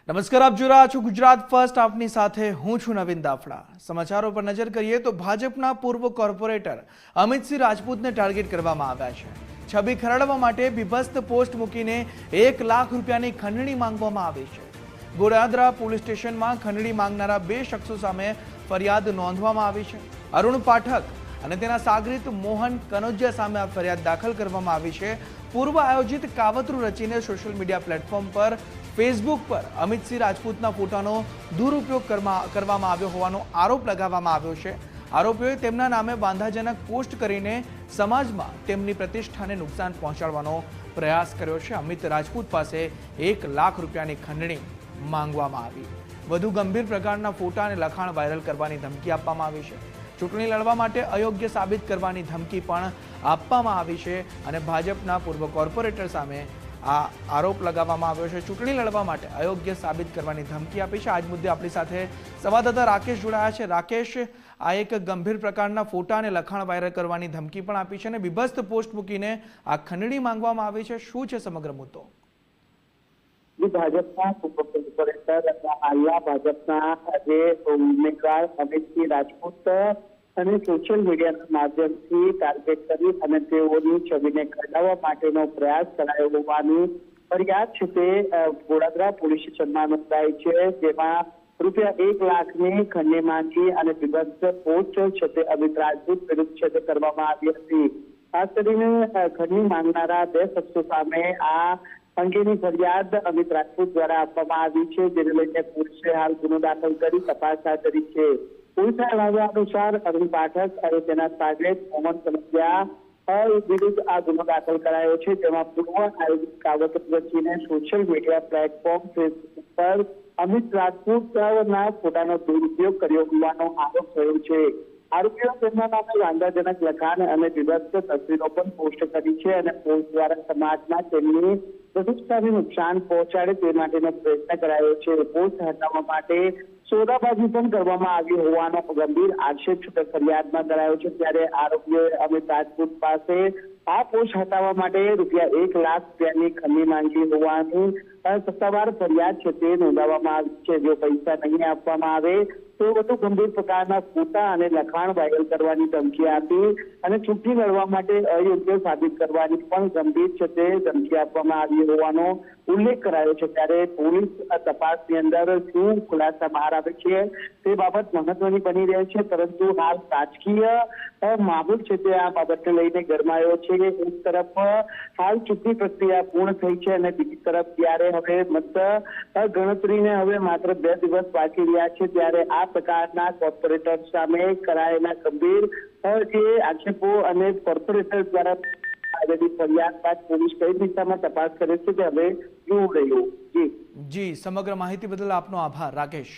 નમસ્કાર, આપ જોઈ રહ્યા છો ગુજરાત ફર્સ્ટ. આપની સાથે હું છું નવીન દાફડા. સમાચારો પર નજર કરીએ તો ભાજપના પૂર્વ કોર્પોરેટર અમિતસિંહ રાજપૂતને ટાર્ગેટ કરવામાં આવ્યા છે. છબી ખરાડવા માટે બીભત્સ પોસ્ટ મૂકીને 1 લાખ રૂપિયાની ખંડણી માંગવામાં આવી છે. ગોડાદરા પોલીસ સ્ટેશનમાં ખંડણી માંગનારા 2 શખ્સો સામે ફરિયાદ નોંધવામાં આવી છે. અરુણ પાઠક અને તેના સાગરીત મોહન કનોજિયા સામે આ ફરિયાદ દાખલ કરવામાં આવી છે. પૂર્વ આયોજિત કાવતરું રચીને સોશિયલ મીડિયા પ્લેટફોર્મ પર ફેસબુક પર અમિતસિંહ રાજપૂતના ફોટાનો દુરુપયોગ કરવામાં આવ્યો હોવાનો આરોપ લગાવવામાં આવ્યો છે. આરોપીઓએ તેમના નામે વાંધાજનક પોસ્ટ કરીને સમાજમાં તેમની પ્રતિષ્ઠાને નુકસાન પહોંચાડવાનો પ્રયાસ કર્યો છે. અમિત રાજપૂત પાસે 1 લાખ રૂપિયાની ખંડણી માંગવામાં આવી. વધુ ગંભીર પ્રકારના ફોટા અને લખાણ વાયરલ કરવાની ધમકી આપવામાં આવી છે. ચૂંટણી લડવા માટે અયોગ્ય સાબિત કરવાની ધમકી પણ આપવામાં આવી છે અને ભાજપના પૂર્વ કોર્પોરેટર સામે આ આરોપ લગાવવામાં આવ્યો છે. ચૂંટણી લડવા માટે અયોગ્ય સાબિત કરવાની ધમકી આપી છે. આજ મુદ્દે આપણી સાથે સંવાદદાતા રાકેશ જોડાયા છે. રાકેશ, આ એક ગંભીર પ્રકારના ફોટા અને લખાણ વાયરલ કરવાની ધમકી પણ આપી છે અને બીભત્સ પોસ્ટ મૂકીને આ ખંડણી માંગવામાં આવી છે. શું છે સમગ્ર મુદ્દો? ભાજપના પૂર્વ કોર્પોરેટર હાલના ભાજપના જે ઉમેદવાર અમિતસિંહ રાજપૂત અને સોશિયલ મીડિયાના માધ્યમથી ટાર્ગેટ કરી અને તેઓની છબીને ખરડાવવા માટેનો પ્રયાસ કરાયો હોવાની ફરિયાદ છે તે ગોડાદરા પોલીસ સ્ટેશનમાં નોંધાઈ છે. જેમાં ₹1 લાખની ખંડણી માંગી અને બીભત્સ પોસ્ટ છે તે અમિત રાજપૂત વિરુદ્ધ છે તે કરવામાં આવી હતી. ખાસ કરીને ખંડણી માંગનારા 2 શખ્સો સામે આ અંગેની ફરિયાદ અમિત રાજપૂત દ્વારા આપવામાં આવી છે, જેને લઈને પોલીસે હાલ ગુનો દાખલ કરી તપાસ હાથ ધરી છે. પોલીસના જણાવ્યા અનુસાર અરુણ પાઠક અને તેના સાગરીત મોહન કનોજિયા વિરુદ્ધ આ ગુનો દાખલ કરાયો છે, જેમાં પૂર્વ આયોજિત કાવતરું રચીને સોશિયલ મીડિયા પ્લેટફોર્મ ફેસબુક પર અમિત રાજપૂતના ફોટાનો દુરુપયોગ કર્યો હોવાનો આરોપ થયો છે. આરોપીઓ તેમના નામે વાંધાજનક લખાણ અને બીભત્સ તસવીરો પણ પોસ્ટ કરી છે અને પોસ્ટ દ્વારા સમાજમાં તેમની પ્રતિષ્ઠાને નુકસાન પહોંચાડે તે માટેનો પ્રયત્ન કરાયો છે. પોસ્ટ હટાવવા માટે સોદાબાજી પણ કરવામાં આવી હોવાનો ગંભીર આક્ષેપ છૂટક ફરિયાદમાં કરાયો છે. ત્યારે આરોપીઓએ અમિત રાજપૂત પાસે આ પોસ્ટ હટાવવા માટે ₹1 લાખ રૂપિયાની ખંડણી માંગી હોવાની સત્તાવાર ફરિયાદ છે તે નોંધાવવામાં આવી છે. જો પૈસા નહીં આપવામાં આવે તો વધુ ગંભીર પ્રકારના ફોટા અને લખાણ વાયરલ કરવાની ધમકી આપી અને ચૂંટણી લડવા માટે અયોગ્ય સાબિત કરવાની પણ ગંભીર છે તે ધમકી આપવામાં આવી હોવાનો ઉલ્લેખ કરાયો છે. ત્યારે પોલીસ તપાસની અંદર શું ખુલાસા બહાર આવે છે તે બાબત મહત્વની બની રહે છે, પરંતુ હાલ રાજકીય માહોલ છે તે આ બાબતને લઈને ગરમાયો છે. એક તરફ હાલ ચૂંટણી પ્રક્રિયા પૂર્ણ થઈ છે અને બીજી તરફ ત્યારે હવે મત ગણતરીને હવે માત્ર 2 દિવસ બાકી રહ્યા છે. ત્યારે આ પ્રકારના કોર્પોરેટર સામે કરાયેલા ગંભીર જે આક્ષેપો અને કોર્પોરેટર દ્વારા આવેલી ફરિયાદ બાદ પોલીસ કઈ દિશામાં તપાસ કરે છે તે હવે જોવું રહ્યું. જી, સમગ્ર માહિતી બદલ આપનો આભાર રાકેશ.